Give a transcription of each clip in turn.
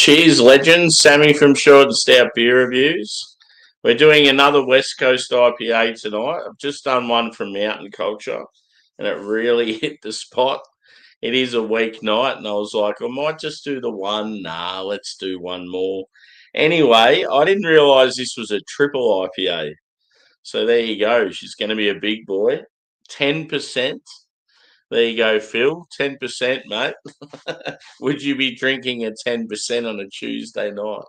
Cheers, legends. Sammy from Short and Stout Beer Reviews. We're doing another West Coast IPA tonight. I've just done one from Mountain Culture, and it really hit the spot. It is a weeknight, and I was like, I might just do the one. Nah, let's do one more. Anyway, I didn't realise this was a triple IPA. So there you go. She's going to be a big boy. 10%. There you go, Phil. 10%, mate. Would you be drinking a 10% on a Tuesday night?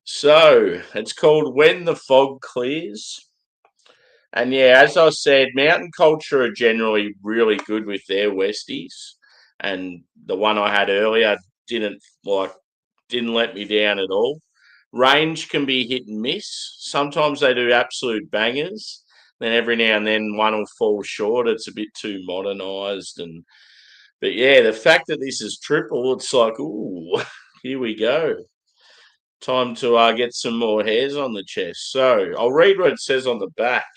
So it's called When the Fog Clears. And yeah, as I said, Mountain Culture are generally really good with their Westies. And the one I had earlier didn't let me down at all. Range can be hit and miss. Sometimes they do absolute bangers. Then every now and then one will fall short. It's a bit too modernised. But yeah, the fact that this is triple, it's like, ooh, here we go. Time to get some more hairs on the chest. So I'll read what it says on the back.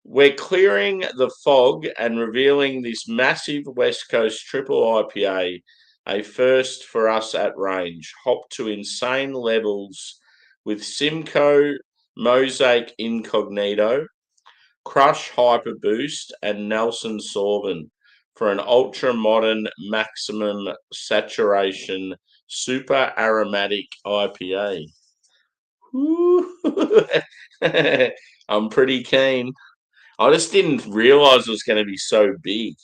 We're clearing the fog and revealing this massive West Coast triple IPA, a first for us at Range, hopped to insane levels with Simcoe, Mosaic Incognito, Crush Hyper Boost, and Nelson Sorbin for an ultra-modern maximum saturation super aromatic IPA. I'm pretty keen. I just didn't realise it was going to be so big.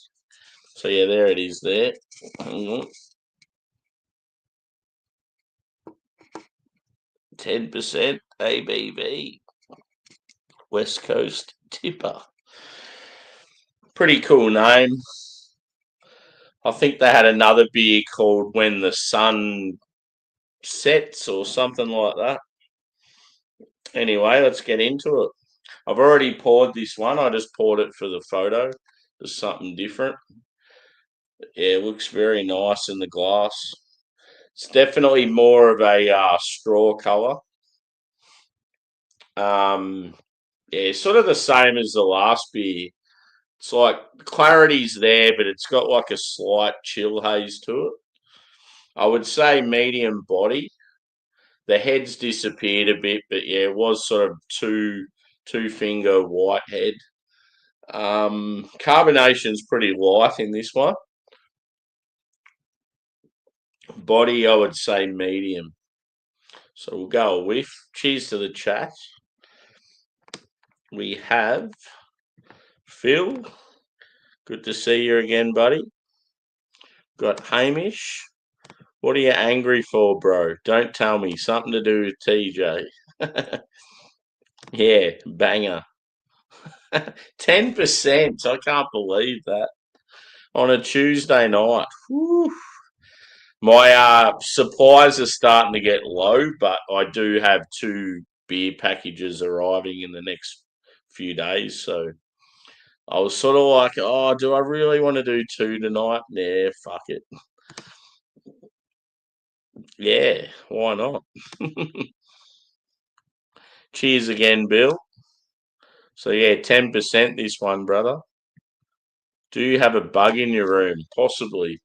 So yeah, there it is there. Hang on. 10% ABV. West Coast TIPA. Pretty cool name. I think they had another beer called When the Sun Sets or something like that. Anyway, let's get into it. I've already poured this one. I just poured it for the photo. Just something different. Yeah, it looks very nice in the glass. It's definitely more of a straw colour. Yeah, sort of the same as the last beer. It's like clarity's there, but it's got like a slight chill haze to it. I would say medium body. The head's disappeared a bit, but yeah, it was sort of two finger white head. Carbonation's pretty light in this one. Body, I would say medium. So we'll go a whiff. Cheers to the chat. We have Phil. Good to see you again, buddy. Got Hamish. What are you angry for, bro? Don't tell me. Something to do with TJ. Yeah, banger. 10%. I can't believe that. On a Tuesday night. Whew. My supplies are starting to get low, but I do have 2 beer packages arriving in the next few days. So I was sort of like, oh, do I really want to do 2 tonight? Nah, fuck it. Yeah, why not? Cheers again, Bill. So yeah, 10% this one, brother. Do you have a bug in your room? Possibly.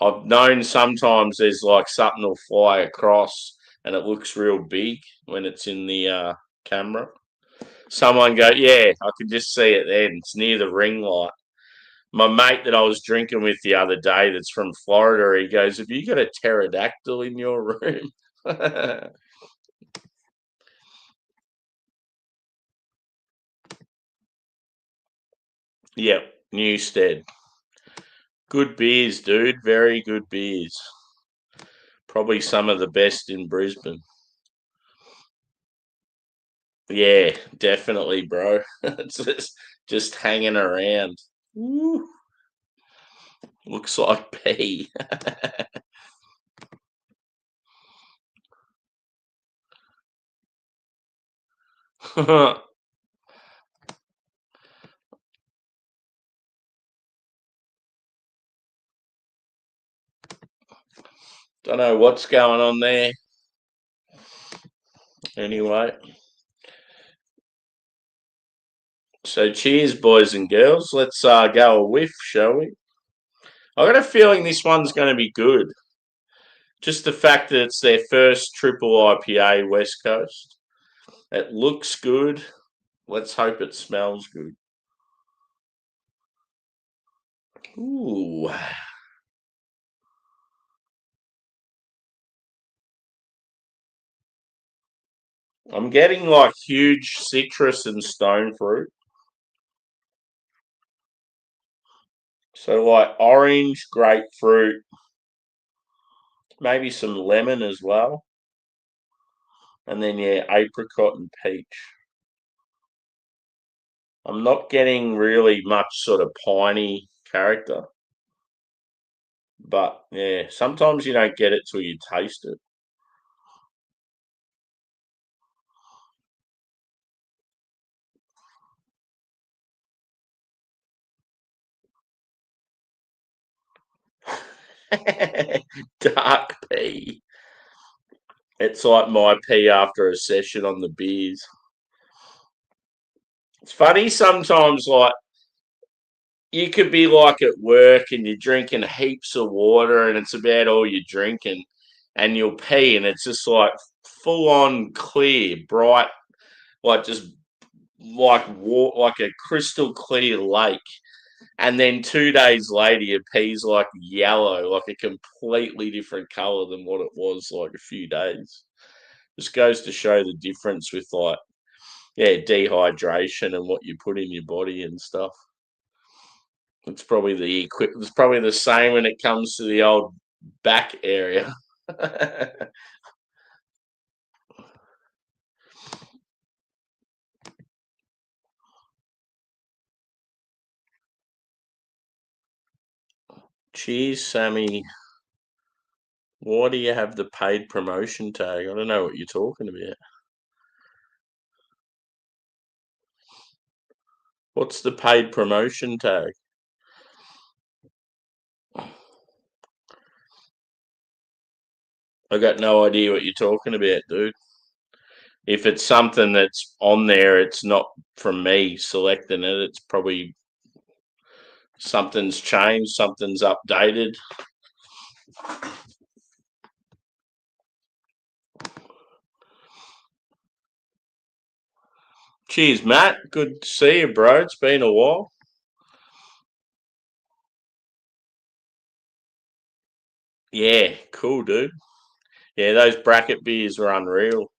I've known sometimes there's like something will fly across and it looks real big when it's in the camera. Someone go, yeah, I could just see it then. It's near the ring light. My mate that I was drinking with the other day that's from Florida, he goes, have you got a pterodactyl in your room? Yep, Newstead. Good beers, dude. Very good beers. Probably some of the best in Brisbane. Yeah, definitely, bro. It's just hanging around. Woo. Looks like pee. Don't know what's going on there. Anyway. So cheers, boys and girls. Let's go a whiff, shall we? I got a feeling this one's going to be good. Just the fact that it's their first triple IPA West Coast. It looks good. Let's hope it smells good. Ooh. I'm getting like huge citrus and stone fruit. So like orange, grapefruit, maybe some lemon as well. And then yeah, apricot and peach. I'm not getting really much sort of piney character. But yeah, sometimes you don't get it till you taste it. Dark pea. It's like my pee after a session on the beers. It's funny sometimes, like you could be like at work and you're drinking heaps of water and it's about all you're drinking, and you'll pee and it's just like full on clear, bright, like just like a crystal clear lake. And then 2 days later, your pee's like yellow, like a completely different color than what it was like a few days. Just goes to show the difference with like, yeah, dehydration and what you put in your body and stuff. It's probably the same when it comes to the old back area. Cheers, Sammy. Why do you have the paid promotion tag? I don't know what you're talking about. What's the paid promotion tag? I got no idea what you're talking about, dude. If it's something that's on there, it's not from me selecting it. It's probably something's changed, something's updated. Cheers, Matt. Good to see you, bro. It's been a while. Yeah, cool, dude. Yeah, those bracket beers were unreal.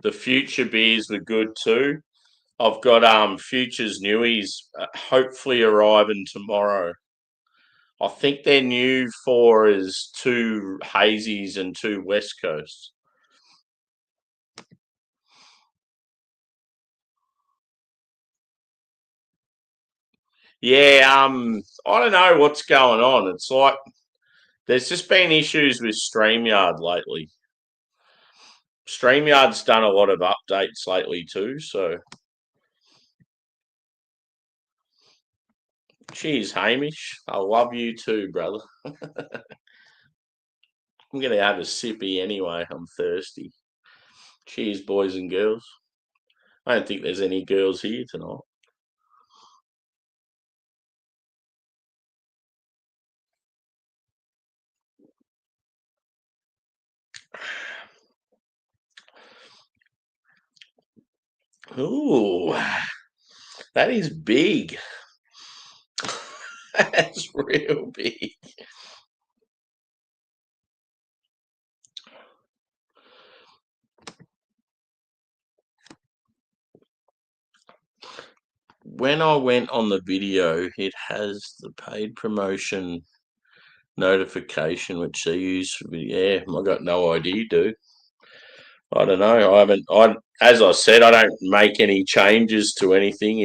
The future beers were good too. I've got futures newies hopefully arriving tomorrow. I think their new four is two hazies and two West Coasts. Yeah, I don't know what's going on. It's like there's just been issues with StreamYard lately. StreamYard's done a lot of updates lately too, so cheers, Hamish. I love you too, brother. I'm gonna have a sippy anyway. I'm thirsty. Cheers, boys and girls. I don't think there's any girls here tonight. Ooh, that is big. That's real big. When I went on the video, it has the paid promotion notification, which they use for yeah, I got no idea, dude. I don't know. I haven't. As I said, I don't make any changes to anything.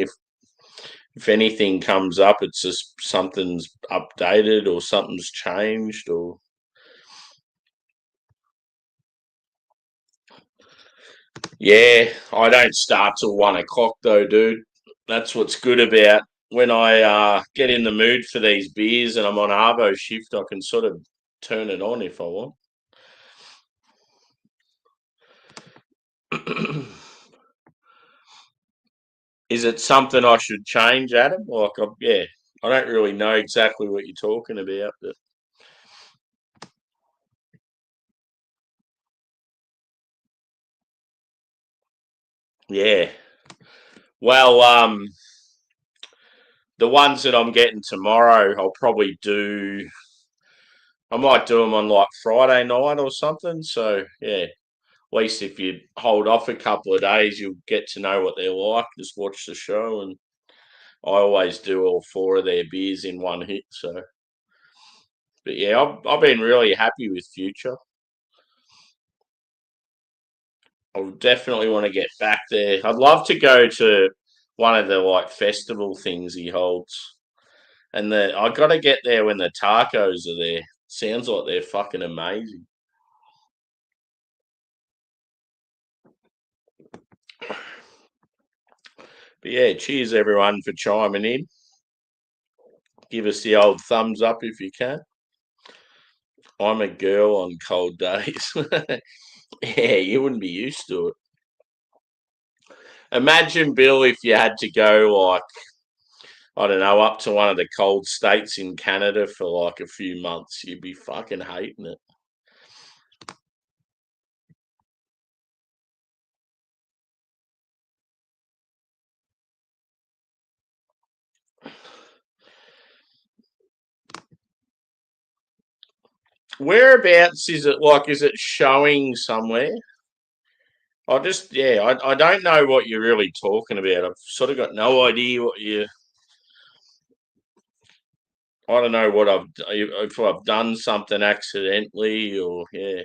If anything comes up, it's just something's updated or something's changed or yeah. I don't start till 1 o'clock though, dude. That's what's good about when I get in the mood for these beers and I'm on Arvo shift. I can sort of turn it on if I want. Is it something I should change, Adam? Like, yeah, I don't really know exactly what you're talking about, but Yeah. Well, the ones that I'm getting tomorrow, I'll probably do. I might do them on like Friday night or something. So yeah, at least if you hold off a couple of days, you'll get to know what they're like. Just watch the show, and I always do all four of their beers in one hit. So, but yeah, I've been really happy with Future. I definitely want to get back there. I'd love to go to one of the like festival things he holds, and I got to get there when the tacos are there. Sounds like they're fucking amazing. But yeah, cheers everyone for chiming in. Give us the old thumbs up if you can. I'm a girl on cold days. Yeah, you wouldn't be used to it. Imagine, Bill, if you had to go like, I don't know, up to one of the cold states in Canada for like a few months. You'd be fucking hating it. Whereabouts is it like? Is it showing somewhere? I don't know what you're really talking about. I've sort of got no idea what you. I don't know what if I've done something accidentally or yeah.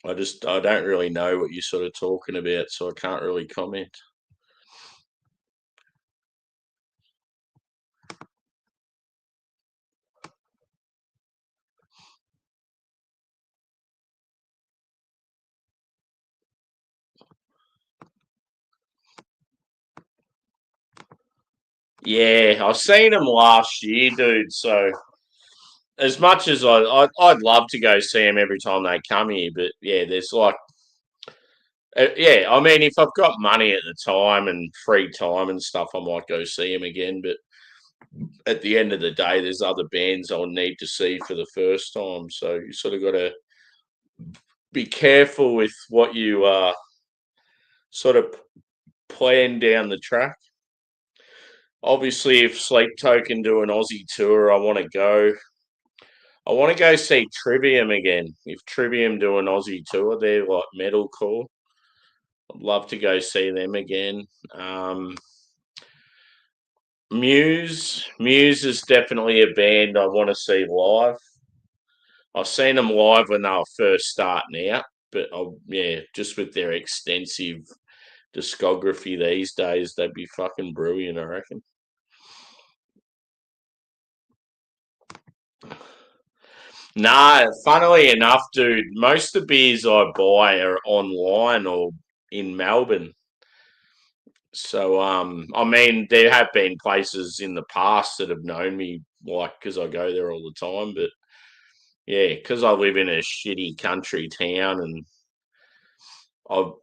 I don't really know what you're sort of talking about, so I can't really comment. Yeah, I seen them last year, dude. So as much as I'd love to go see them every time they come here, but yeah, there's like, yeah, I mean, if I've got money at the time and free time and stuff, I might go see them again. But at the end of the day, there's other bands I'll need to see for the first time. So you sort of got to be careful with what you sort of plan down the track. Obviously, if Sleep Token do an Aussie tour, I want to go. I want to go see Trivium again. If Trivium do an Aussie tour, they're like metalcore. I'd love to go see them again. Muse is definitely a band I want to see live. I've seen them live when they were first starting out, but yeah, just with their extensive discography these days, they'd be fucking brilliant, I reckon. Nah, funnily enough, dude, most of the beers I buy are online or in Melbourne. So, I mean, there have been places in the past that have known me, like, because I go there all the time. But yeah, because I live in a shitty country town and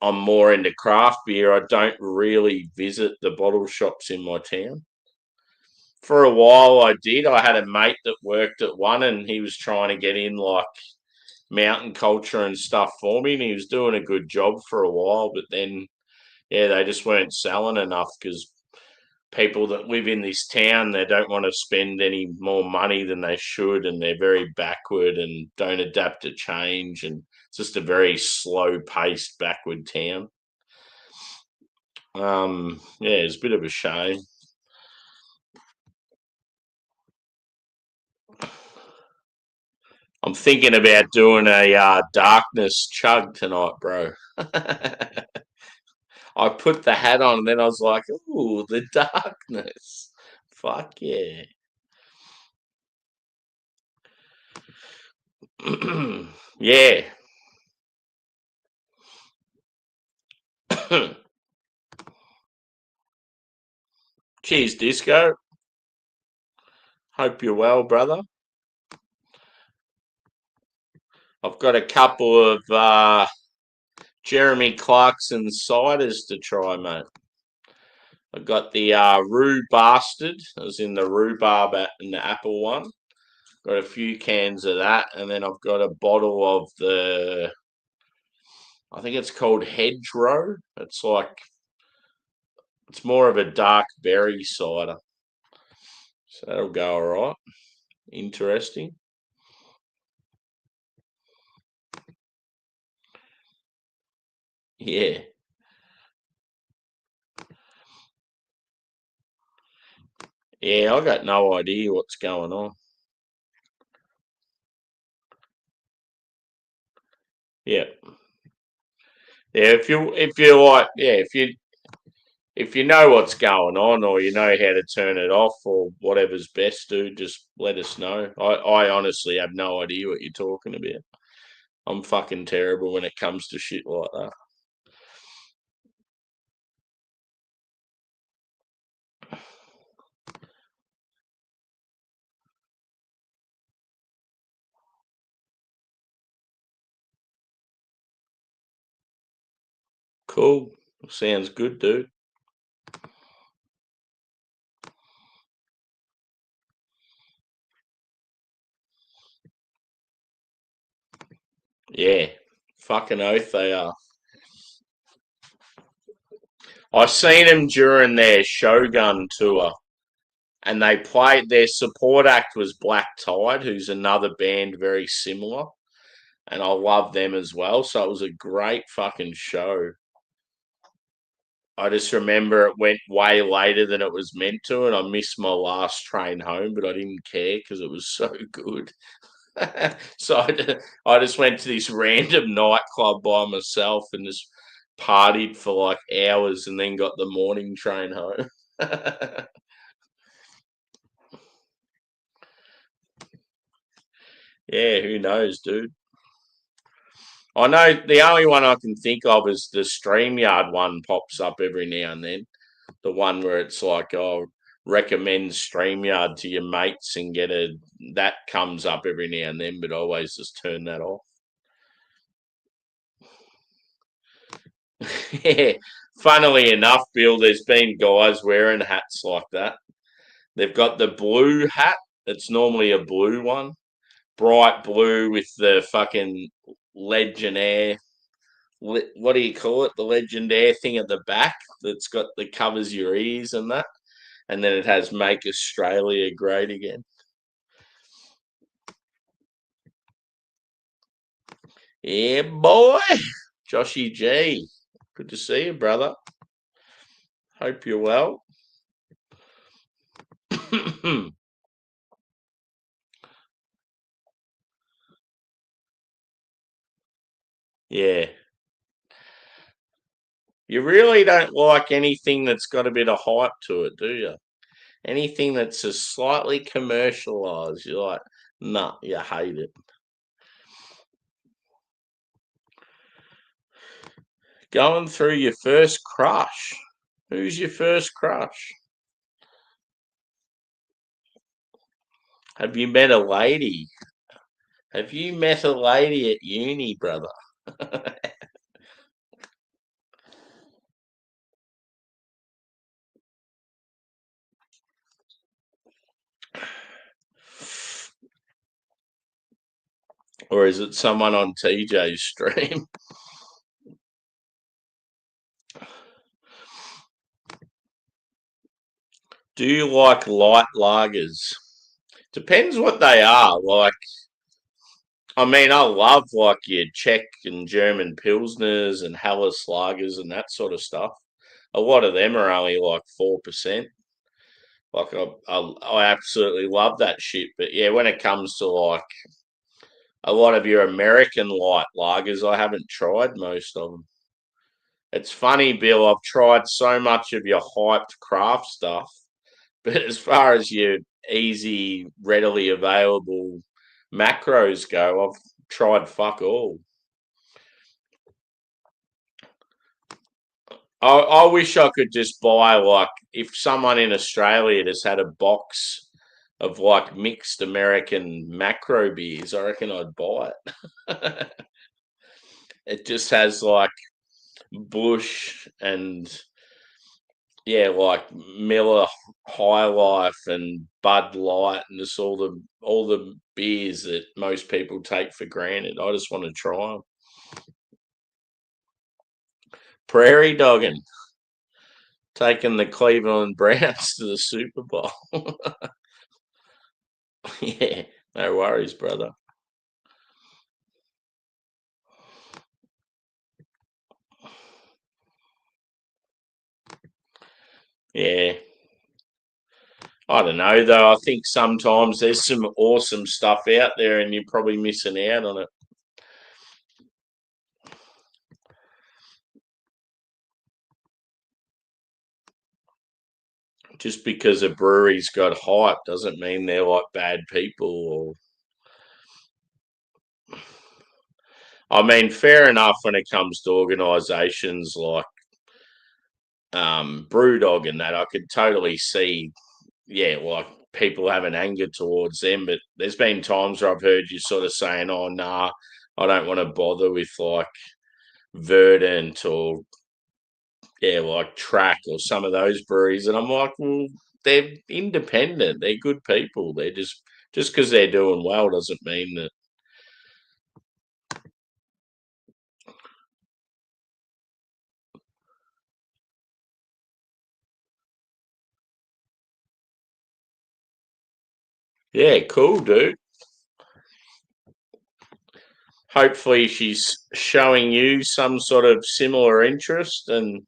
I'm more into craft beer, I don't really visit the bottle shops in my town. For a while, I did. I had a mate that worked at one and he was trying to get in, like, mountain culture and stuff for me, and he was doing a good job for a while. But then, yeah, they just weren't selling enough because people that live in this town they don't want to spend any more money than they should, and they're very backward and don't adapt to change, and it's just a very slow paced backward town. Yeah, it's a bit of a shame. I'm thinking about doing a darkness chug tonight, bro. I put the hat on and then I was like, ooh, the darkness. Fuck yeah. Yeah. Cheers, Disco. Hope you're well, brother. I've got a couple of Jeremy Clarkson ciders to try, mate. I've got the Rue Bastard, as in the rhubarb and the apple one. Got a few cans of that, and then I've got a bottle of I think it's called Hedgerow. It's more of a dark berry cider. So that'll go all right. Interesting. Yeah. Yeah, I got no idea what's going on. Yeah. Yeah, if you know what's going on or you know how to turn it off or whatever's best, dude, just let us know. I honestly have no idea what you're talking about. I'm fucking terrible when it comes to shit like that. Cool. Sounds good, dude. Yeah. Fucking oath they are. I seen them during their Shogun tour, and they played their support act was Black Tide, who's another band very similar, and I love them as well. So it was a great fucking show. I just remember it went way later than it was meant to, and I missed my last train home, but I didn't care because it was so good. So I just went to this random nightclub by myself and just partied for like hours and then got the morning train home. Yeah, who knows, dude? I know the only one I can think of is the StreamYard one pops up every now and then. The one where it's like, oh, recommend StreamYard to your mates and get a that comes up every now and then, but I always just turn that off. Yeah. Funnily enough, Bill, there's been guys wearing hats like that. They've got the blue hat. It's normally a blue one, bright blue with the fucking Legionnaire. What do you call it? The Legionnaire thing at the back that's got that covers your ears and that, and then it has "Make Australia Great Again." Yeah, boy, Joshy G. Good to see you, brother. Hope you're well. Yeah. You really don't like anything that's got a bit of hype to it, do you? Anything that's just slightly commercialized, you're like, nah, you hate it. Going through your first crush. Who's your first crush? Have you met a lady? Have you met a lady at uni, brother? Or is it someone on TJ's stream? Do you like light lagers? Depends what they are. Like, I mean, I love like your Czech and German Pilsners and Helles lagers and that sort of stuff. A lot of them are only like 4%. Like, I absolutely love that shit. But yeah, when it comes to like a lot of your American light lagers, I haven't tried most of them. It's funny, Bill, I've tried so much of your hyped craft stuff, but as far as your easy, readily available macros go, I've tried fuck all. I wish I could just buy like if someone in Australia just had a box of like mixed American macro beers, I reckon I'd buy it. It just has like Bush and yeah, like Miller High Life and Bud Light and just all the beers that most people take for granted. I just want to try them. Prairie dogging, taking the Cleveland Browns to the Super Bowl. Yeah, no worries, brother. Yeah. I don't know though. I think sometimes there's some awesome stuff out there and you're probably missing out on it. Just because a brewery's got hype doesn't mean they're like bad people or I mean, fair enough when it comes to organisations like Brewdog and that. I could totally see, yeah, like people having anger towards them. But there's been times where I've heard you sort of saying, "Oh, nah, I don't want to bother with like Verdant or yeah, like Track or some of those breweries," and I'm like, well, they're independent. They're good people. They're just because they're doing well doesn't mean that. Yeah, cool, dude. Hopefully, she's showing you some sort of similar interest, and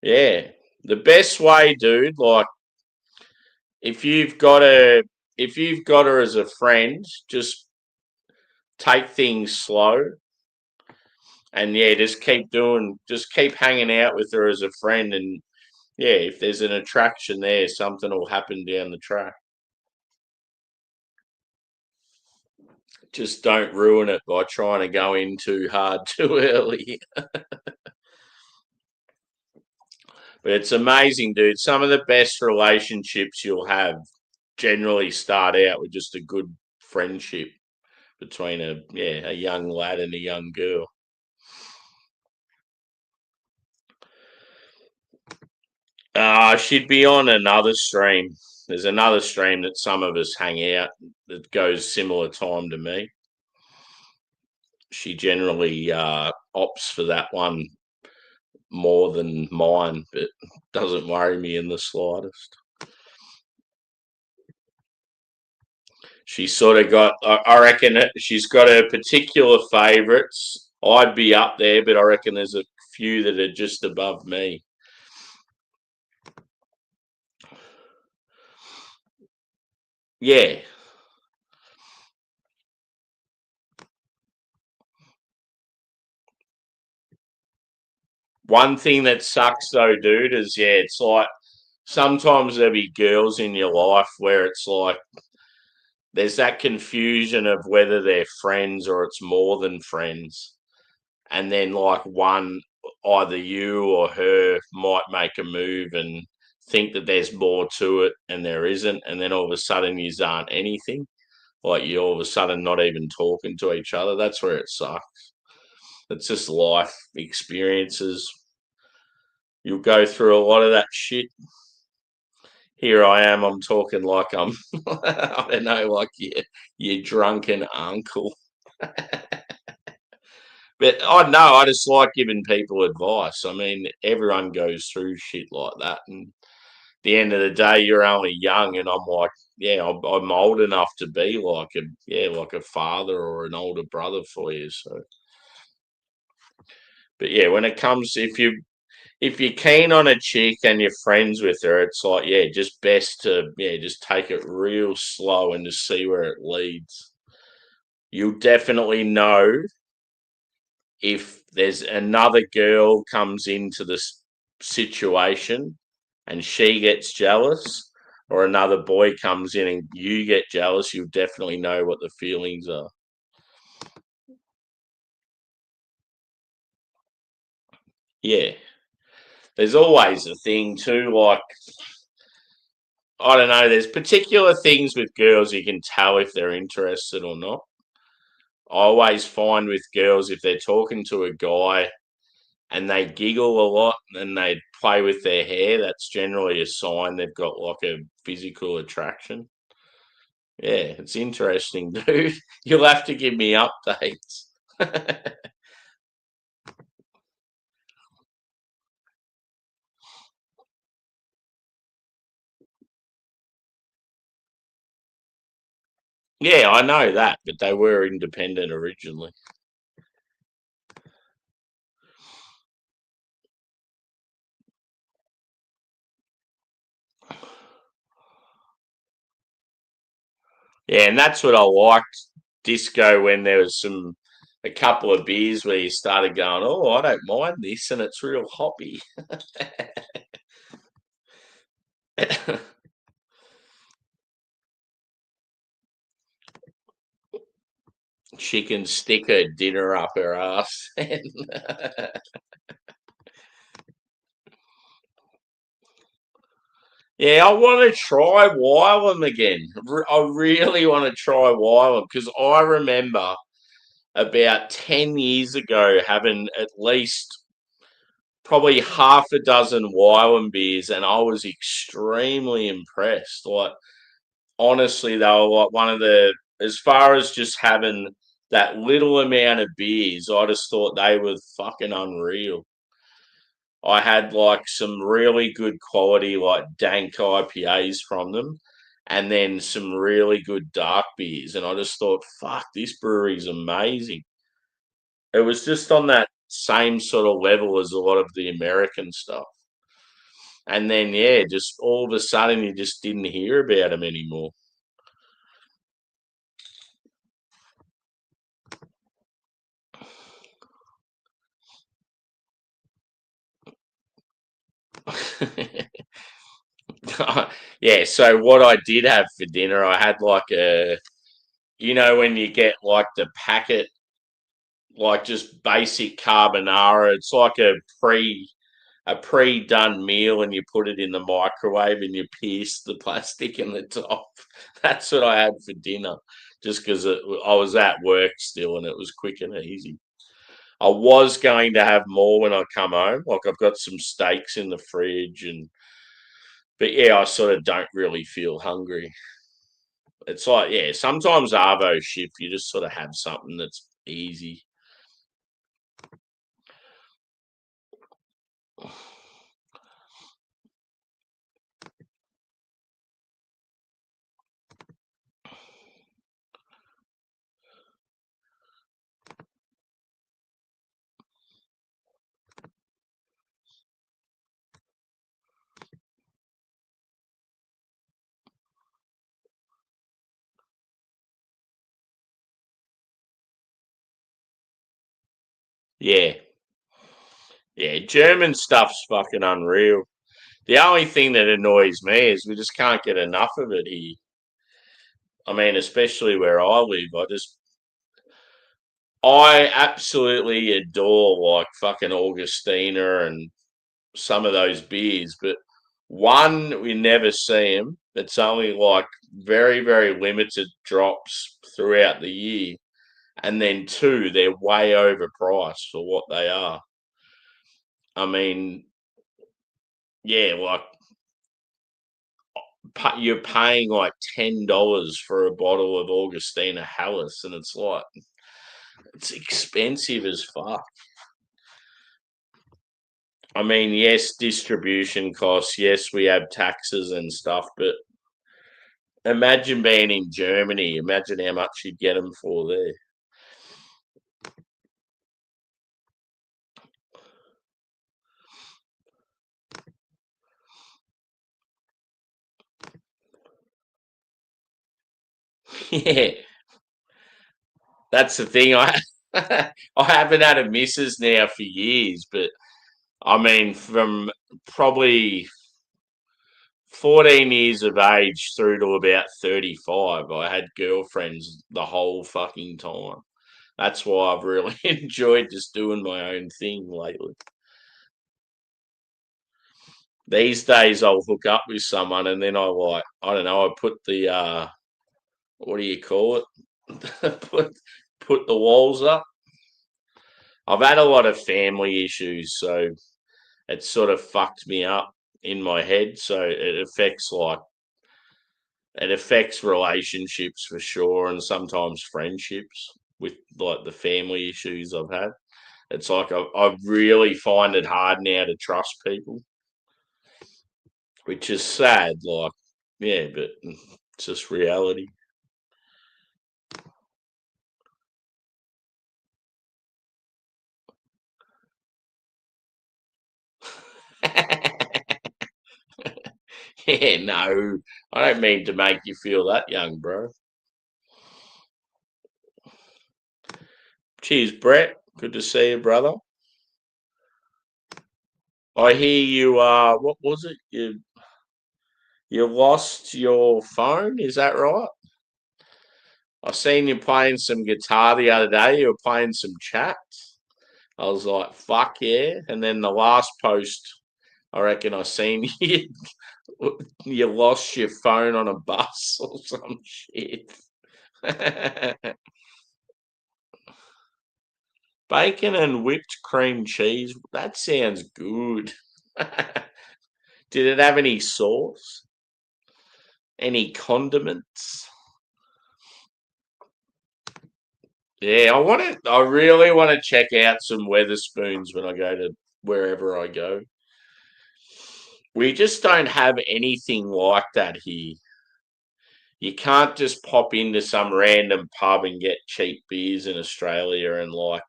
yeah, the best way, dude. Like if you've got a if you've got her as a friend, just take things slow and yeah, just keep hanging out with her as a friend and yeah, if there's an attraction there, something will happen down the track. Just don't ruin it by trying to go in too hard too early. But it's amazing, dude. Some of the best relationships you'll have generally start out with just a good friendship between a young lad and a young girl. She'd be on another stream. There's another stream that some of us hang out that goes similar time to me. She generally opts for that one more than mine, but doesn't worry me in the slightest. She's sort of got, I reckon she's got her particular favourites. I'd be up there, but I reckon there's a few that are just above me. Yeah. One thing that sucks though, dude, is yeah, it's like sometimes there'll be girls in your life where it's like there's that confusion of whether they're friends or it's more than friends. And then like one either you or her might make a move and think that there's more to it and there isn't, and then all of a sudden you aren't anything. Like you all of a sudden not even talking to each other. That's where it sucks. It's just life experiences. You'll go through a lot of that shit. Here I am. I'm talking like I'm, I don't know, like you drunken uncle. But I know I just like giving people advice. I mean, everyone goes through shit like that, and at the end of the day, you're only young, and I'm like, yeah, I'm old enough to be like a father or an older brother for you. So, but yeah, when it comes, if you're keen on a chick and you're friends with her, it's like, yeah, just best to just take it real slow and just see where it leads. You'll definitely know if there's another girl comes into this situation and she gets jealous or another boy comes in and you get jealous, you'll definitely know what the feelings are. Yeah. There's always a thing too, like I don't know, there's particular things with girls you can tell if they're interested or not. I always find with girls if they're talking to a guy and they giggle a lot and they play with their hair, that's generally a sign they've got like a physical attraction. Yeah, it's interesting, dude. You'll have to give me updates. Yeah, I know that, but they were independent originally. Yeah, and that's what I liked disco when there was a couple of beers where you started going, oh, I don't mind this, and it's real hoppy. Chicken stick her dinner up her ass. Yeah, I want to try Wylam again. I really want to try Wylam because I remember about 10 years ago having at least probably half a dozen Wylam beers and I was extremely impressed. Like, honestly, they were like one of as far as just having that little amount of beers, I just thought they were fucking unreal. I had like some really good quality, like dank IPAs from them, and then some really good dark beers. And I just thought, fuck, this brewery's amazing. It was just on that same sort of level as a lot of the American stuff. And then, yeah, just all of a sudden you just didn't hear about them anymore. Yeah, so what I did have for dinner, I had like when you get like the packet, like just basic carbonara, it's like a pre-done meal and you put it in the microwave and you pierce the plastic in the top. That's what I had for dinner, just because I was at work still and it was quick and easy. I was going to have more when I come home. Like I've got some steaks in the fridge but yeah, I sort of don't really feel hungry. It's like, yeah, sometimes Arvo shift, you just sort of have something that's easy. Yeah, yeah, German stuff's fucking unreal. The only thing that annoys me is we just can't get enough of it here. I mean, especially where I live, I absolutely adore like fucking Augustina and some of those beers, but one, we never see them. It's only like very, very limited drops throughout the year. And then two, they're way overpriced for what they are. I mean, yeah, like you're paying like $10 for a bottle of Augustina Helles, and it's like it's expensive as fuck. I mean, yes, distribution costs, yes, we have taxes and stuff, but imagine being in Germany. Imagine how much you'd get them for there. Yeah, that's the thing. I haven't had a missus now for years, but I mean, from probably 14 years of age through to about 35, I had girlfriends the whole fucking time. That's why I've really enjoyed just doing my own thing lately. These days, I'll hook up with someone and then I don't know, I put what do you call it? put, put the walls up. I've had a lot of family issues, so it sort of fucked me up in my head. So it affects relationships for sure, and sometimes friendships with like the family issues I've had. It's like I really find it hard now to trust people, which is sad. Like, yeah, but it's just reality. Yeah, no, I don't mean to make you feel that young, bro. Cheers, Brett. Good to see you, brother. I hear you. What was it? You lost your phone. Is that right? I seen you playing some guitar the other day. You were playing some chat. I was like, fuck yeah. And then the last post, I reckon I seen you. You lost your phone on a bus or some shit. Bacon and whipped cream cheese. That sounds good. Did it have any sauce? Any condiments? Yeah, I really want to check out some Weatherspoons when I go to wherever I go. We just don't have anything like that here. You can't just pop into some random pub and get cheap beers in Australia and like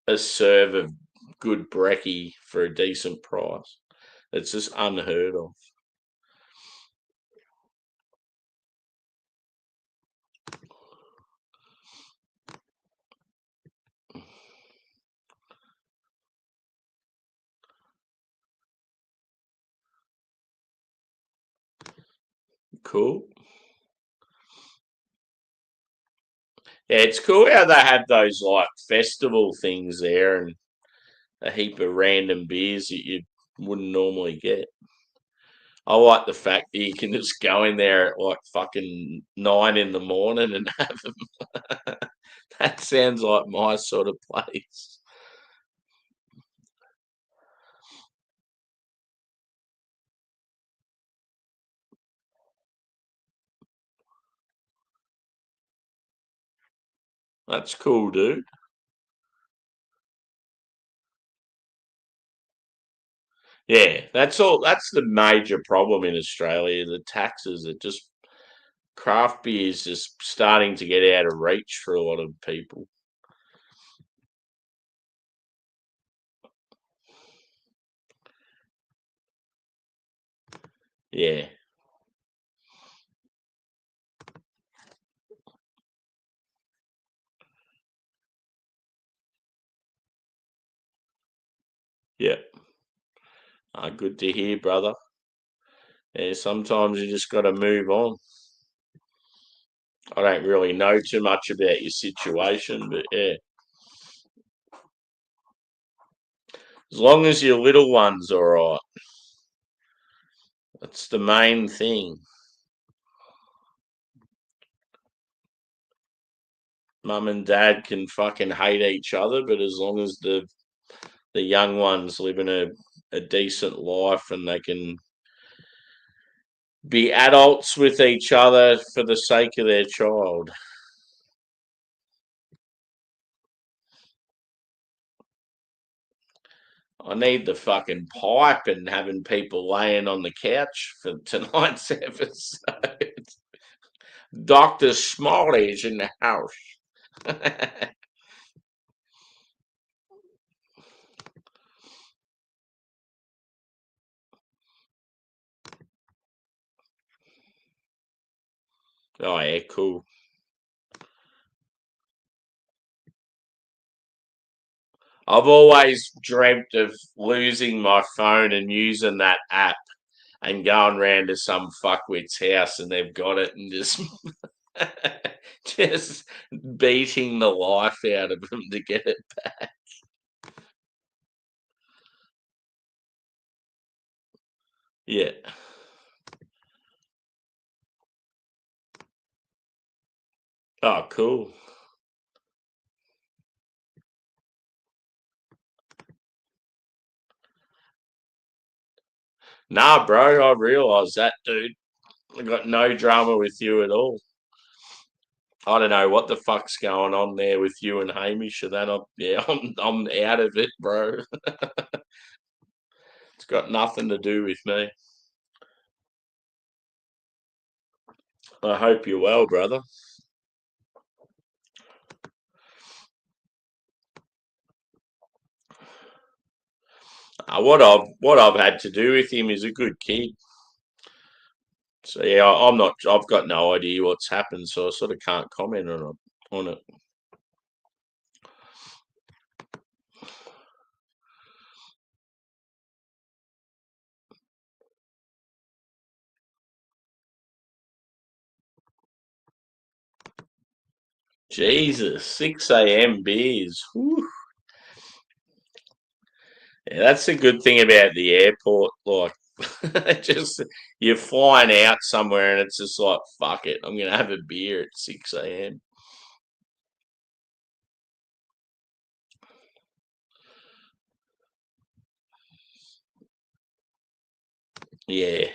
a serve of good brekkie for a decent price. It's just unheard of. Cool. Yeah, it's cool how they have those like festival things there and a heap of random beers that you wouldn't normally get. I like the fact that you can just go in there at like fucking 9 in the morning and have them. That sounds like my sort of place. That's cool, dude. Yeah, that's all. That's the major problem in Australia. The taxes are just craft beer is just starting to get out of reach for a lot of people. Yeah, yeah. Good to hear, brother. Yeah, sometimes you just got to move on. I don't really know too much about your situation, but yeah, as long as your little one's all right, that's the main thing. Mum and dad can fucking hate each other, but as long as the young ones living a decent life and they can be adults with each other for the sake of their child. I need the fucking pipe and having people laying on the couch for tonight's episode. Dr. Smalley's in the house. Oh, yeah, cool. I've always dreamt of losing my phone and using that app and going round to some fuckwit's house and they've got it and just just beating the life out of them to get it back. Yeah. Oh, cool. Nah, bro, I realise that, dude. I got no drama with you at all. I don't know what the fuck's going on there with you and Hamish. And then I'm out of it, bro. It's got nothing to do with me. I hope you're well, brother. What I've had to do with him is a good kid. So yeah, I'm not. I've got no idea what's happened, so I sort of can't comment on it. Jesus, 6 a.m. beers. Whew. Yeah, that's a good thing about the airport. Like, just you're flying out somewhere and it's just like, fuck it, I'm gonna have a beer at 6 a.m. Yeah,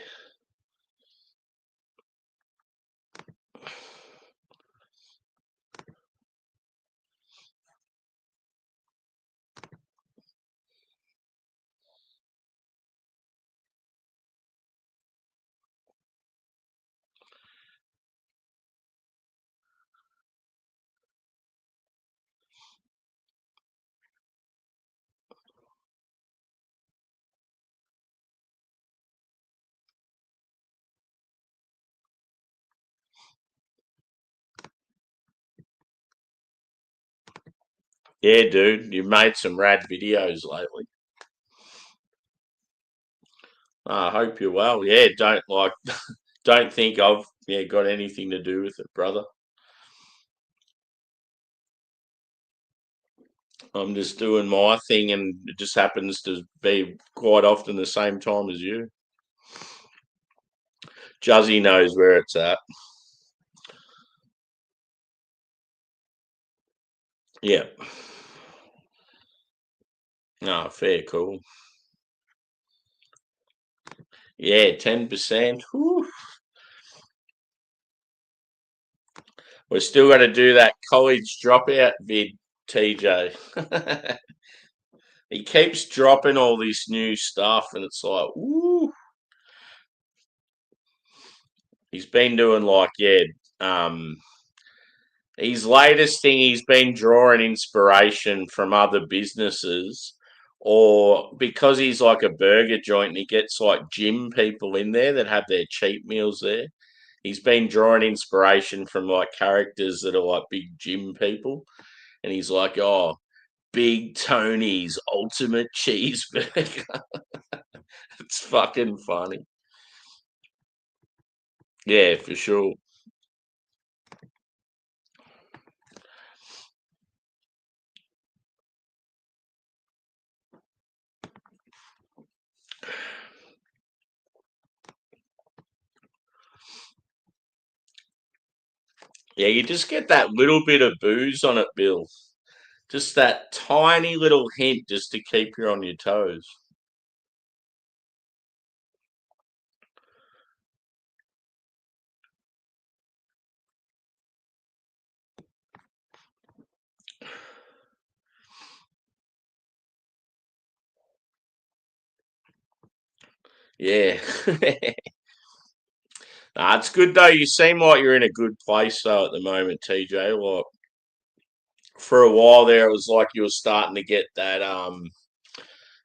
yeah, dude, you've made some rad videos lately. I hope you're well. Yeah, don't think I've got anything to do with it, brother. I'm just doing my thing, and it just happens to be quite often the same time as you. Juzzy knows where it's at. Yeah. No, fair, cool. Yeah, 10%. We're still got to do that college dropout vid, TJ. He keeps dropping all this new stuff, and it's like, ooh. He's been doing um, his latest thing, he's been drawing inspiration from other businesses, or because he's like a burger joint and he gets like gym people in there that have their cheap meals there. He's been drawing inspiration from like characters that are like big gym people. And he's like, oh, Big Tony's ultimate cheeseburger. It's fucking funny. Yeah, for sure. Yeah, you just get that little bit of booze on it, Bill. Just that tiny little hint just to keep you on your toes. Yeah. Nah, it's good though. You seem like you're in a good place though at the moment, TJ. Like for a while there, it was like you were starting to get that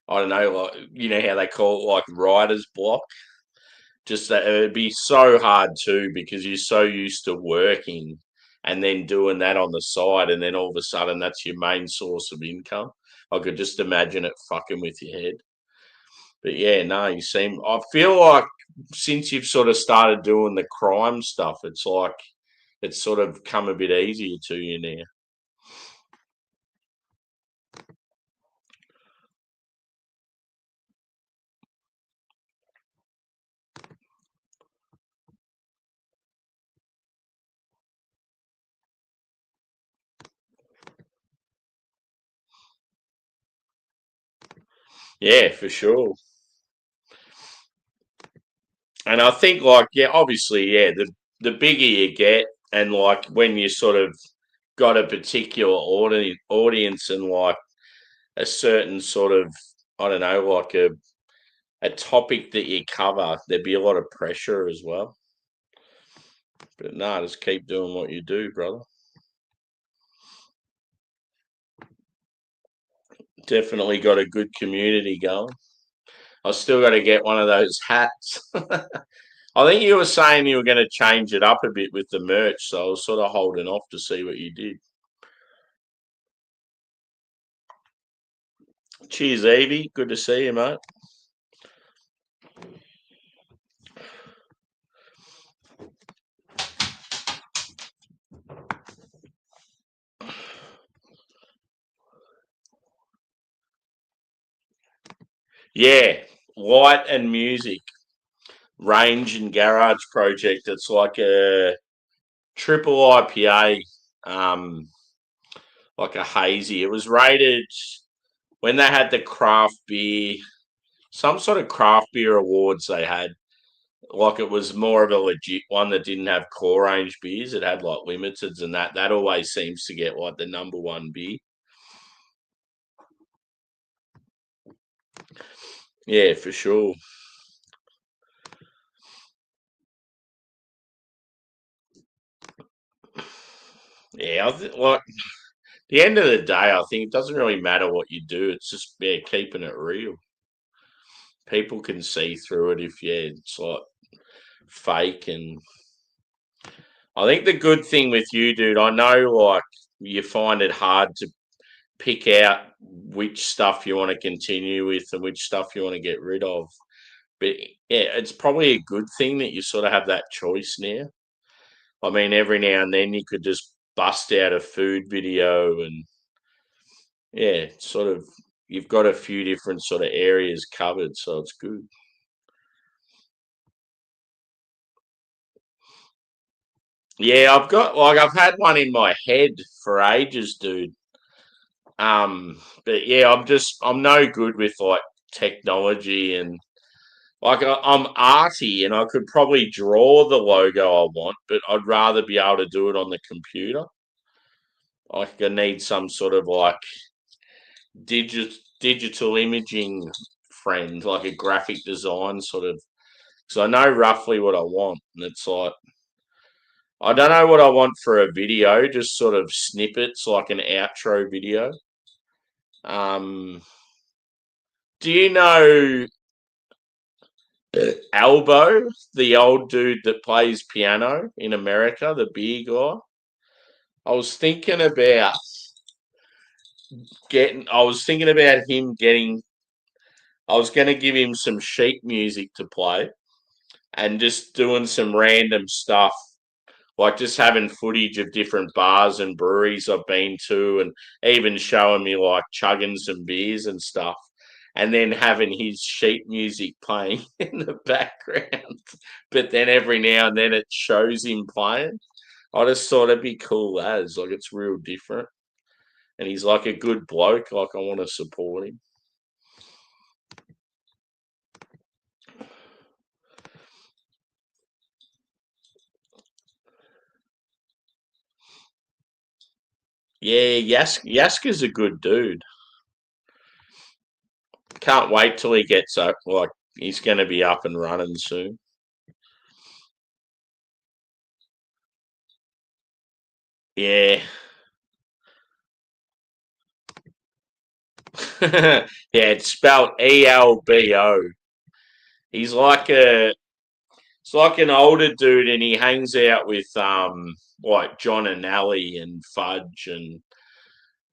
I don't know, like you know how they call it, like writer's block. Just that it'd be so hard too because you're so used to working and then doing that on the side, and then all of a sudden that's your main source of income. I could just imagine it fucking with your head. But yeah, no, you seem. I feel like since you've sort of started doing the crime stuff, it's like it's sort of come a bit easier to you now. Yeah, for sure. And I think, like, yeah, obviously, yeah, the bigger you get, and like when you sort of got a particular audience and like a certain sort of, I don't know, like a topic that you cover, there'd be a lot of pressure as well. But no, just keep doing what you do, brother. Definitely got a good community going. I still got to get one of those hats. I think you were saying you were going to change it up a bit with the merch, so I was sort of holding off to see what you did. Cheers, Evie. Good to see you, mate. Yeah, light and music, range and garage project. It's like a triple IPA, um, like a hazy. It was rated when they had the craft beer, some sort of craft beer awards they had. Like it was more of a legit one that didn't have core range beers. It had like limiteds and that. That always seems to get like the number one beer. Yeah, for sure. Yeah, like the end of the day, I think it doesn't really matter what you do. It's just keeping it real. People can see through it if it's like fake. And I think the good thing with you, dude, I know like you find it hard to pick out which stuff you want to continue with and which stuff you want to get rid of. But yeah, it's probably a good thing that you sort of have that choice now. I mean, every now and then you could just bust out a food video and yeah, sort of you've got a few different sort of areas covered, so it's good. Yeah, I've had one in my head for ages, dude. But yeah, I'm no good with like technology and like I'm arty and I could probably draw the logo I want, but I'd rather be able to do it on the computer. Like I need some sort of like digital imaging friend, like a graphic design sort of. So I know roughly what I want, and it's like I don't know what I want for a video, just sort of snippets, like an outro video. Um, do you know Albo, the old dude that plays piano in America, the beer guy? I was thinking about I was thinking about him getting. I was going to give him some sheet music to play and just doing some random stuff, like just having footage of different bars and breweries I've been to, and even showing me like chugging some beers and stuff, and then having his sheet music playing in the background. But then every now and then it shows him playing. I just thought it'd be cool as like it's real different, and he's like a good bloke. Like I want to support him. Yeah, Yaska's a good dude. Can't wait till he gets up. Like he's going to be up and running soon. Yeah. Yeah, it's spelled ELBO. He's like it's like an older dude and he hangs out with like John and Nelly and Fudge and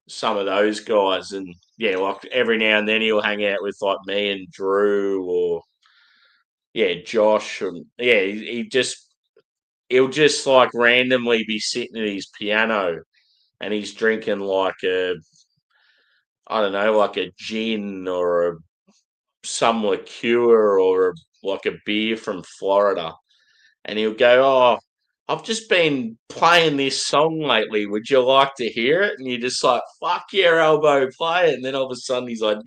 some of those guys and yeah, like every now and then he'll hang out with like me and Drew or yeah, Josh and yeah, he'll just like randomly be sitting at his piano and he's drinking like a I don't know, like a gin or some liqueur or like a beer from Florida, and he'll go, "Oh, I've just been playing this song lately. Would you like to hear it?" And you're just like, "Fuck your elbow, play it!" And then all of a sudden he's like,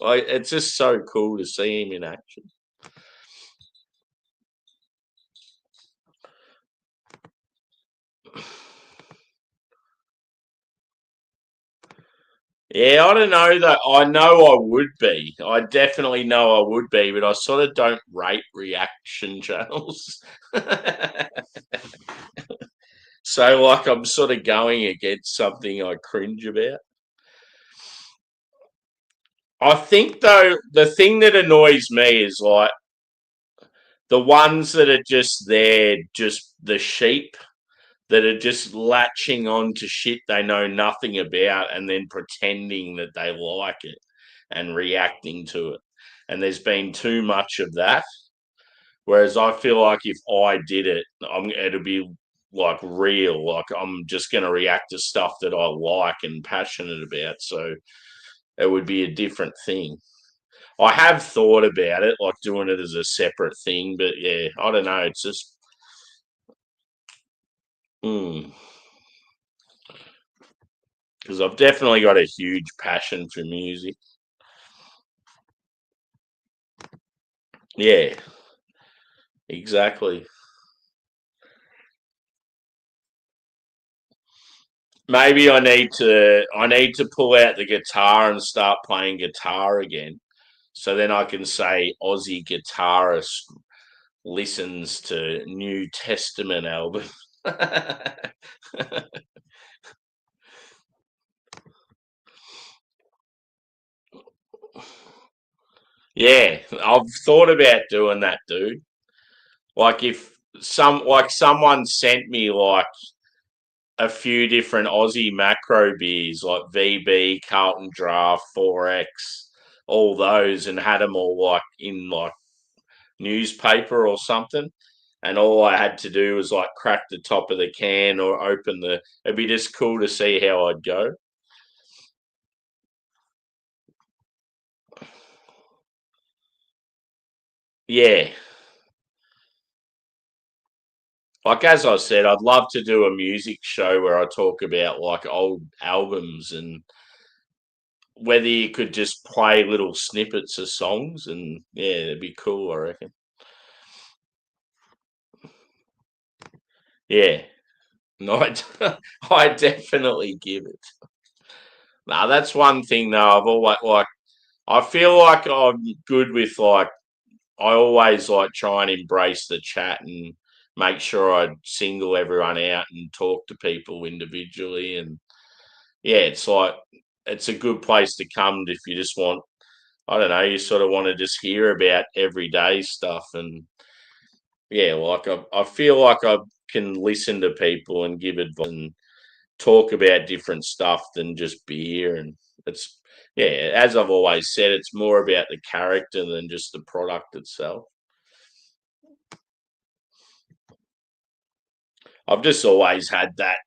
like it's just so cool to see him in action. Yeah, I don't know that. I know I would be. I definitely know I would be, but I sort of don't rate reaction channels. So, like, I'm sort of going against something I cringe about. I think, though, the thing that annoys me is like the ones that are just there, just the sheep that are just latching on to shit they know nothing about and then pretending that they like it and reacting to it. And there's been too much of that. Whereas I feel like if I did it, it'll be like real. Like I'm just going to react to stuff that I like and passionate about. So it would be a different thing. I have thought about it, like doing it as a separate thing, but yeah, I don't know. It's just, because I've definitely got a huge passion for music. Yeah, exactly. Maybe I need to pull out the guitar and start playing guitar again. So then I can say Aussie guitarist listens to New Testament album. Yeah, I've thought about doing that, dude. Like if someone sent me like a few different Aussie macro beers like VB, Carlton Draft, 4X, all those, and had them all like in like newspaper or something. And all I had to do was like crack the top of the can or open the. It'd be just cool to see how I'd go. Yeah, like as I said, I'd love to do a music show where I talk about like old albums and whether you could just play little snippets of songs and yeah, it'd be cool, I reckon. Yeah. No, I definitely give it. Now that's one thing though. I've always like I feel like I'm good with like I always like try and embrace the chat and make sure I single everyone out and talk to people individually and yeah, it's like it's a good place to come if you just want I don't know, you sort of want to just hear about everyday stuff and yeah, like I feel like I can listen to people and give advice and talk about different stuff than just beer and it's yeah, as I've always said, it's more about the character than just the product itself. I've just always had that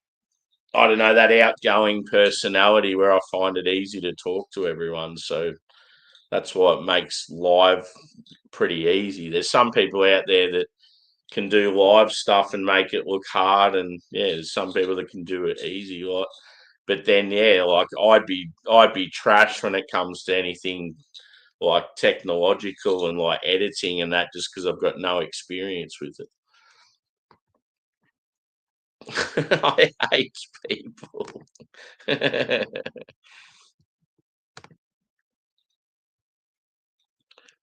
I don't know, that outgoing personality where I find it easy to talk to everyone. So that's what makes live pretty easy. There's some people out there that can do live stuff and make it look hard and yeah, there's some people that can do it easy. Like but then yeah, like I'd be trash when it comes to anything like technological and like editing and that just because I've got no experience with it. I hate people.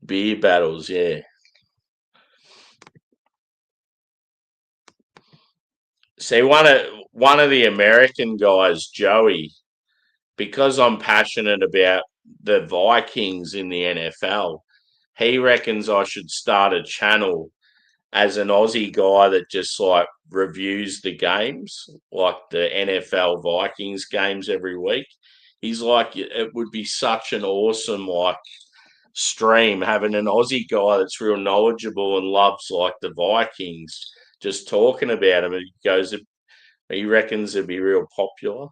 Beer battles, yeah. See, one of the American guys, Joey, because I'm passionate about the Vikings in the NFL, he reckons I should start a channel as an Aussie guy that just like reviews the games, like the NFL Vikings games every week. He's like, it would be such an awesome like stream having an Aussie guy that's real knowledgeable and loves like the Vikings, just talking about them. He goes, he reckons it'd be real popular.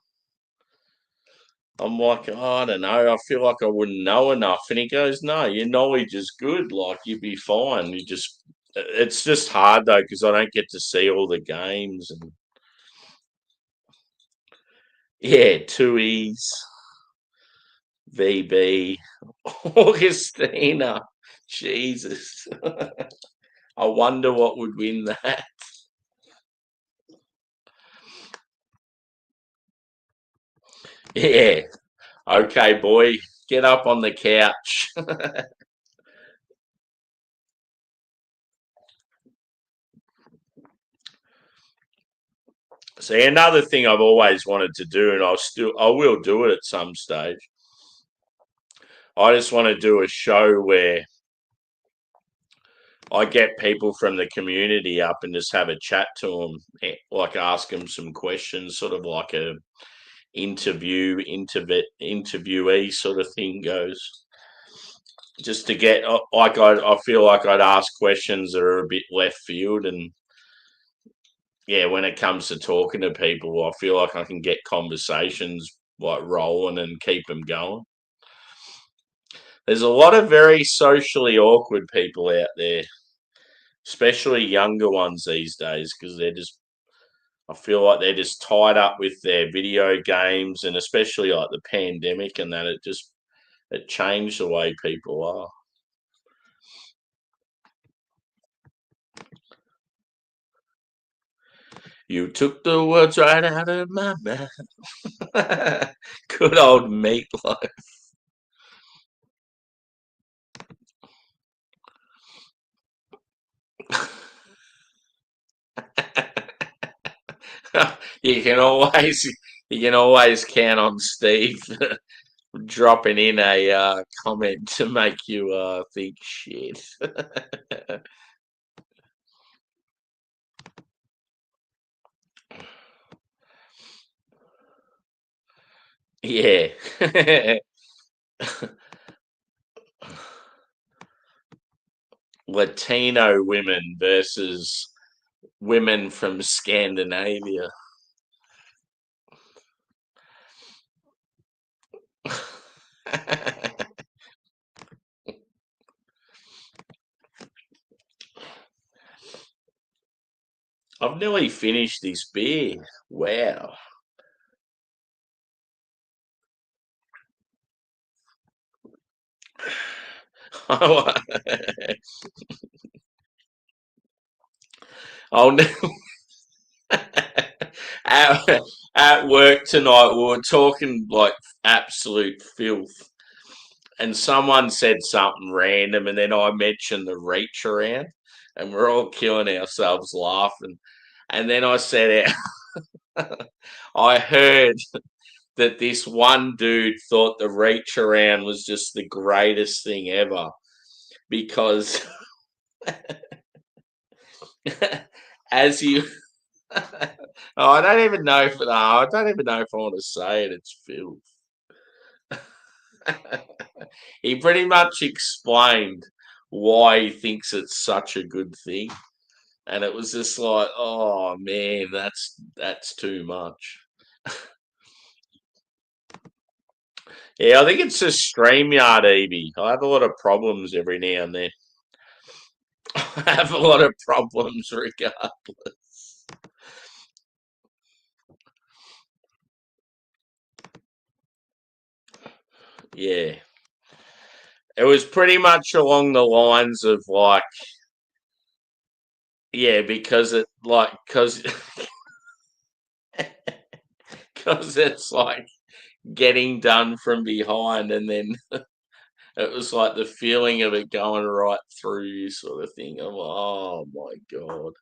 I'm like, oh, I don't know. I feel like I wouldn't know enough. And he goes, no, your knowledge is good. Like, you'd be fine. It's just hard though, because I don't get to see all the games. And yeah, two E's, VB, Augustina. Jesus. I wonder what would win that. Yeah. Okay, boy, get up on the couch. See, another thing I've always wanted to do, and I will do it at some stage. I just want to do a show where I get people from the community up and just have a chat to them, like ask them some questions, sort of like a interviewee sort of thing goes. Just to get like I feel like I'd ask questions that are a bit left field, and yeah, when it comes to talking to people, I feel like I can get conversations like rolling and keep them going. There's a lot of very socially awkward people out there, especially younger ones these days, because I feel like they're just tied up with their video games, and especially like the pandemic and that it changed the way people are. You took the words right out of my mouth. Good old meatloaf. you can always you can always count on Steve dropping in a comment to make you think shit. Yeah. Latino women versus women from Scandinavia. I've nearly finished this beer. Wow. I'll at, at work tonight, we were talking like absolute filth, and someone said something random, and then I mentioned the reach around, and we're all killing ourselves laughing. And then I said, I heard that this one dude thought the reach around was just the greatest thing ever because as you oh, I don't even know if I don't even know if I want to say it. It's Phil. He pretty much explained why he thinks it's such a good thing, and it was just like, oh man, that's too much. Yeah, I think it's a StreamYard, Evie. I have a lot of problems every now and then. I have a lot of problems regardless. Yeah. It was pretty much along the lines of like, yeah, because it like, because it's like getting done from behind, and then it was like the feeling of it going right through you, sort of thing. I'm like, oh my god.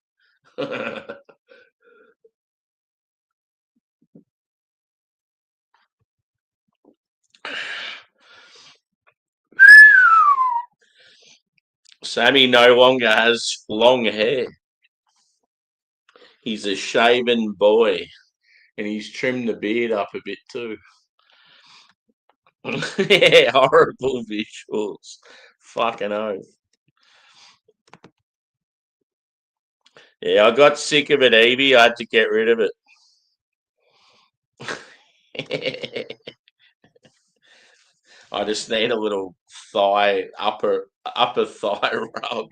Sammy no longer has long hair. He's a shaven boy, and he's trimmed the beard up a bit too. Yeah, horrible visuals. Fucking oath. Yeah, I got sick of it, Evie. I had to get rid of it. I just need a little upper thigh rub.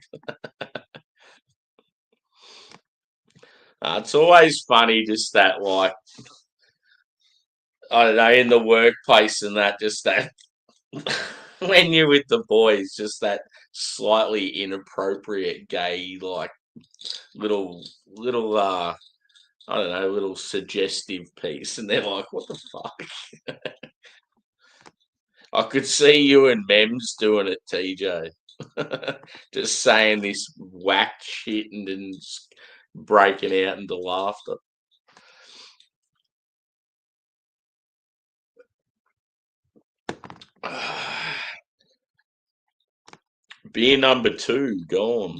It's always funny, just that like I don't know, in the workplace and that, just that when you're with the boys, just that slightly inappropriate gay like little I don't know, little suggestive piece, and they're like, "What the fuck?" I could see you and Mems doing it, TJ. Just saying this whack shit and then breaking out into laughter. Beer number 2 gone.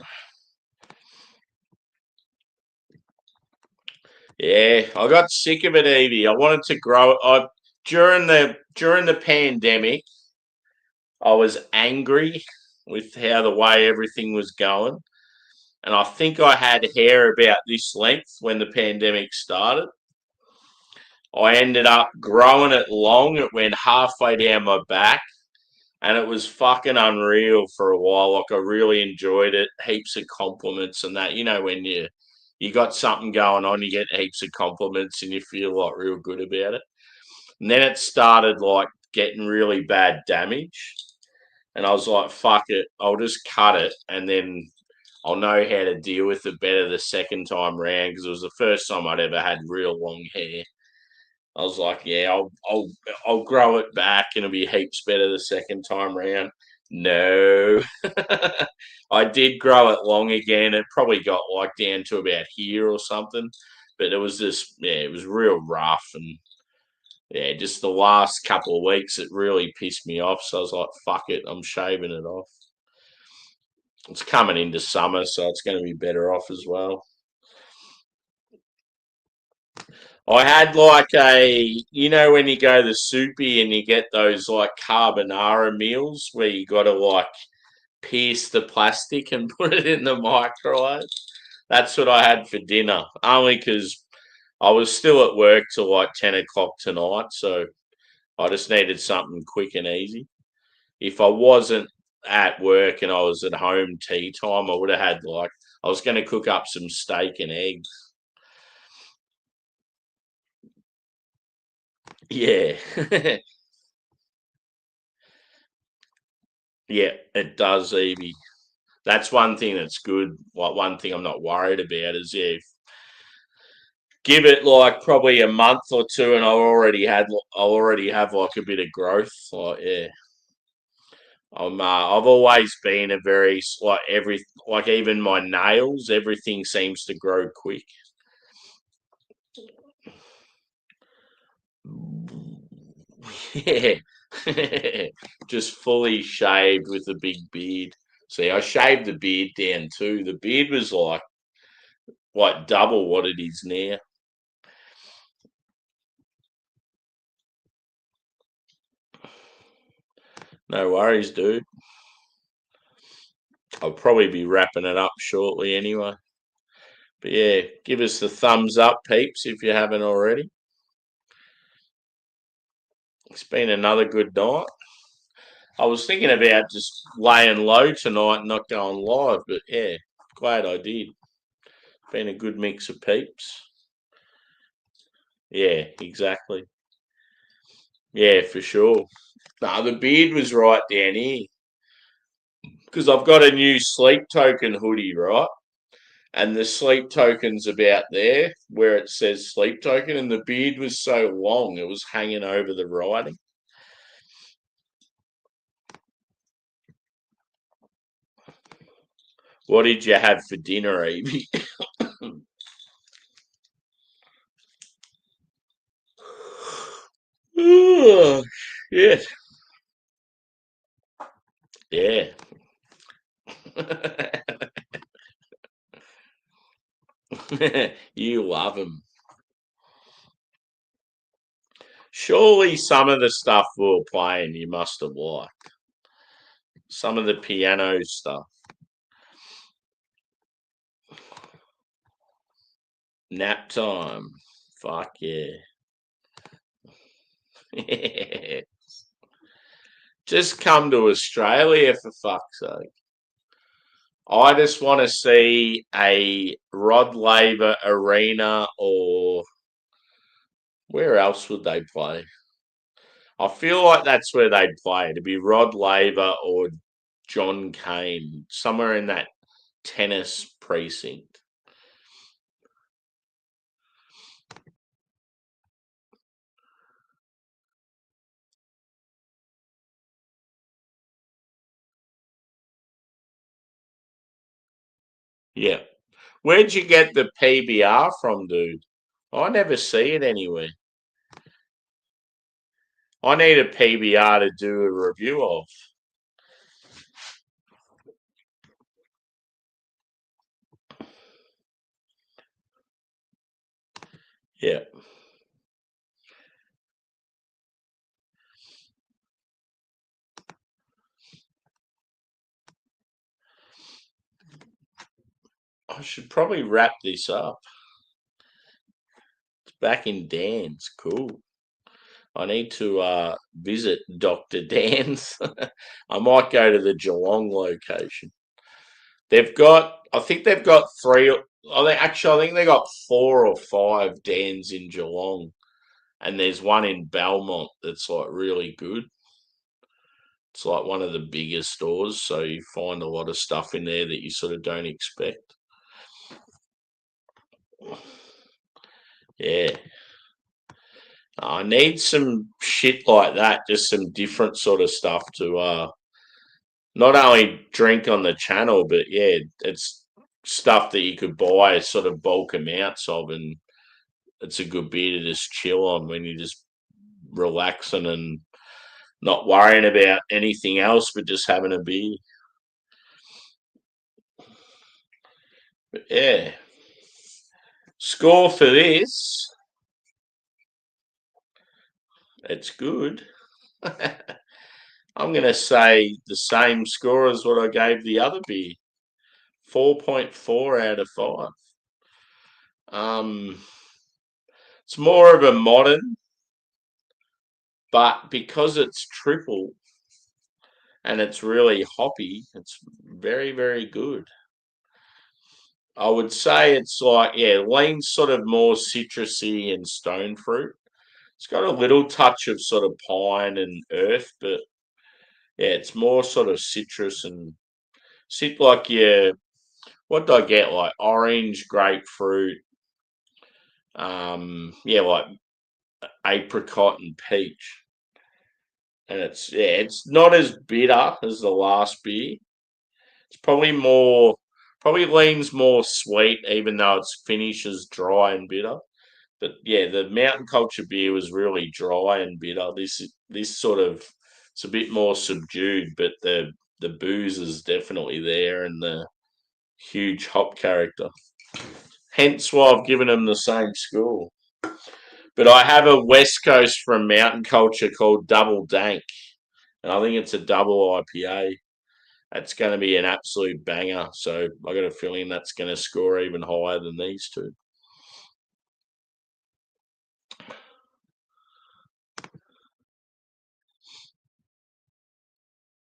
Yeah, I got sick of it, Evie. I wanted to grow. I during the pandemic, I was angry with how the way everything was going, and I think I had hair about this length when the pandemic started. I ended up growing it long. It went halfway down my back, and it was fucking unreal for a while. Like I really enjoyed it. Heaps of compliments and that. You know when you got something going on, you get heaps of compliments and you feel like real good about it. And then it started like getting really bad damage, and I was like, "Fuck it, I'll just cut it, and then I'll know how to deal with it better the second time round." Because it was the first time I'd ever had real long hair. I was like, yeah, I'll grow it back and it'll be heaps better the second time round. No, I did grow it long again. It probably got like down to about here or something, but it was just it was real rough and yeah, just the last couple of weeks it really pissed me off. So I was like, fuck it, I'm shaving it off. It's coming into summer, so it's going to be better off as well. I had like when you go to Soupy and you get those like carbonara meals where you got to like pierce the plastic and put it in the microwave. That's what I had for dinner, only because I was still at work till like 10 o'clock tonight. So I just needed something quick and easy. If I wasn't at work and I was at home tea time, I would have had like, I was going to cook up some steak and eggs. Yeah. Yeah, it does, Evie. That's one thing that's good. Like one thing I'm not worried about is give it like probably a month or two, and I already have like a bit of growth. Like yeah, I've always been a very like even my nails, everything seems to grow quick. Yeah, just fully shaved with a big beard. See, I shaved the beard down too. The beard was like double what it is now. No worries, dude. I'll probably be wrapping it up shortly anyway. But yeah, give us the thumbs up, peeps, if you haven't already. It's been another good night. I was thinking about just laying low tonight and not going live, but yeah, glad I did. Been a good mix of peeps. Yeah, exactly. Yeah, for sure. No, the beard was right down here because I've got a new sleep token hoodie, right? And the sleep token's about there where it says sleep token, and the beard was so long it was hanging over the writing. What did you have for dinner, Evie? Oh, shit. Yeah. You love them. Surely some of the stuff we were playing you must have liked. Some of the piano stuff. Nap time. Fuck yeah. Just come to Australia for fuck's sake. I just want to see a Rod Laver arena or where else would they play? I feel like that's where they'd play. It'd be Rod Laver or John Cain, somewhere in that tennis precinct. Yeah. Where'd you get the PBR from, dude? I never see it anywhere. I need a PBR to do a review of. Yeah. I should probably wrap this up. It's back in Dan's. Cool. I need to visit Dr. Dan's. I might go to the Geelong location. I think they've got three. I think they got 4 or 5 Dans in Geelong, and there's one in Belmont that's like really good. It's like one of the bigger stores, so you find a lot of stuff in there that you sort of don't expect. Yeah, I need some shit like that, just some different sort of stuff to not only drink on the channel, but yeah, it's stuff that you could buy sort of bulk amounts of, and it's a good beer to just chill on when you're just relaxing and not worrying about anything else, but just having a beer. But yeah, score for this, it's good. I'm going to say the same score as what I gave the other beer, 4.4 out of 5. Um, it's more of a modern, but because it's triple and it's really hoppy, it's very, very good. I would say it's like, yeah, leans sort of more citrusy and stone fruit. It's got a little touch of sort of pine and earth, but yeah, it's more sort of citrus and sit like, yeah, what do I get? Like orange, grapefruit, yeah, like apricot and peach. And it's not as bitter as the last beer. It's probably leans more sweet, even though its finish is dry and bitter. But yeah, the mountain culture beer was really dry and bitter. This sort of it's a bit more subdued, but the booze is definitely there and the huge hop character. Hence why I've given them the same score. But I have a West Coast from Mountain Culture called Double Dank, and I think it's a double IPA. That's going to be an absolute banger. So I got a feeling that's going to score even higher than these two.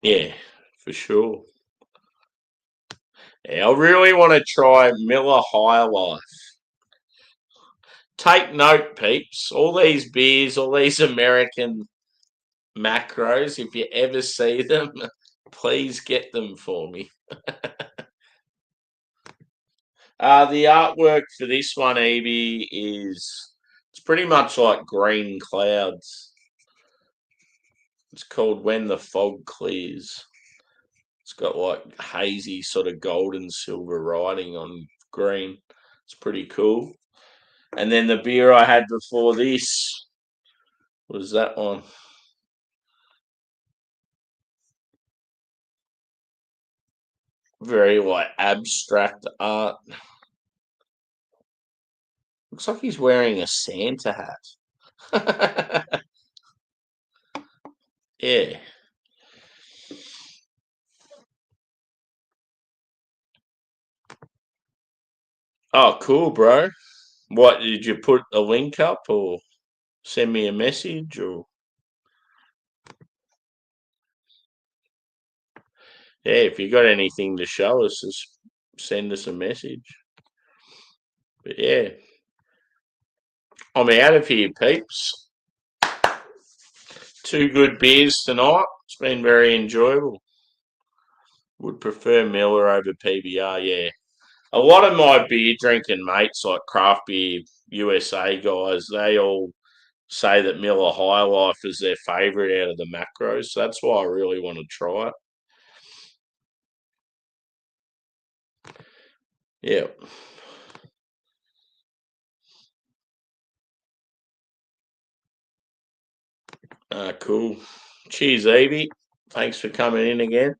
Yeah, for sure. Yeah, I really want to try Miller High Life. Take note, peeps. All these beers, all these American macros, if you ever see them, please get them for me. The artwork for this one, Evie, is it's pretty much like green clouds. It's called When the Fog Clears. It's got like hazy sort of gold and silver writing on green. It's pretty cool. And then the beer I had before this was that one. Very like abstract art. Looks like he's wearing a Santa hat. Yeah. Oh, cool, bro. What did you put a link up or send me a message or yeah, if you got anything to show us, just send us a message. But yeah, I'm out of here, peeps. 2 good beers tonight. It's been very enjoyable. Would prefer Miller over PBR, yeah. A lot of my beer drinking mates, like craft beer USA guys, they all say that Miller High Life is their favourite out of the macros. So that's why I really want to try it. Yeah. Cool. Cheers, Evie. Thanks for coming in again.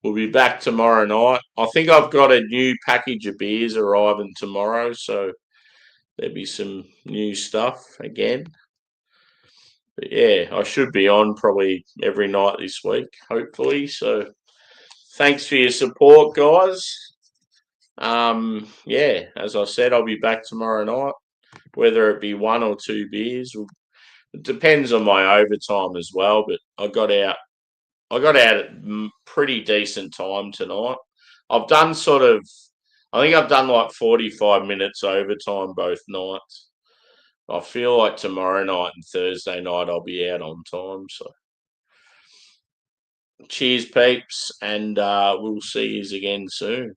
We'll be back tomorrow night. I think I've got a new package of beers arriving tomorrow, so there'll be some new stuff again. But yeah, I should be on probably every night this week, hopefully. So thanks for your support, guys. Yeah, as I said, I'll be back tomorrow night, whether it be one or two beers. It depends on my overtime as well, but I got out at pretty decent time tonight. I've done I think I've done like 45 minutes overtime both nights. I feel like tomorrow night and Thursday night I'll be out on time. So cheers, peeps, and we'll see you again soon.